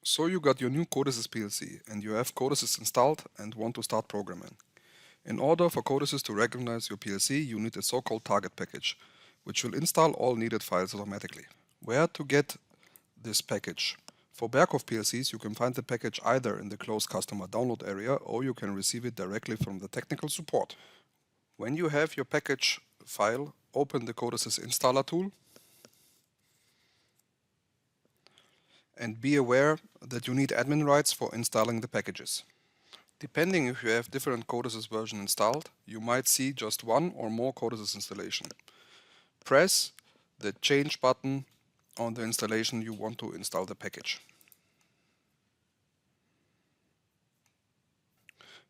So you got your new Codesys PLC and you have Codesys installed and want to start programming. In order for Codesys to recognize your PLC, you need a so-called target package, which will install all needed files automatically. Where to get this package? For Berghoff PLCs, you can find the package either in the closed customer download area or you can receive it directly from the technical support. When you have your package file, open the Codesys installer tool and be aware that you need admin rights for installing the packages. Depending if you have different Codesys version installed, you might see just one or more Codesys installation. Press the change button on the installation you want to install the package.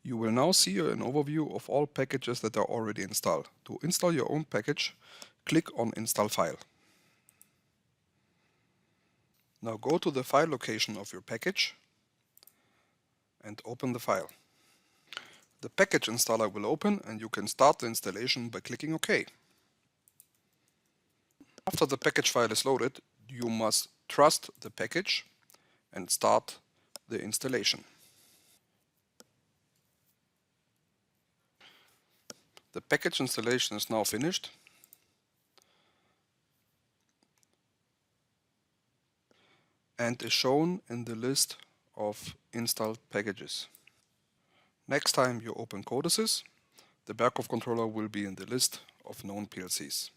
You will now see an overview of all packages that are already installed. To install your own package, click on Install File. Now go to the file location of your package and open the file. The package installer will open and you can start the installation by clicking OK. After the package file is loaded, you must trust the package and start the installation. The package installation is now finished. And is shown in the list of installed packages. Next time you open Codesys, the Berghoff controller will be in the list of known PLCs.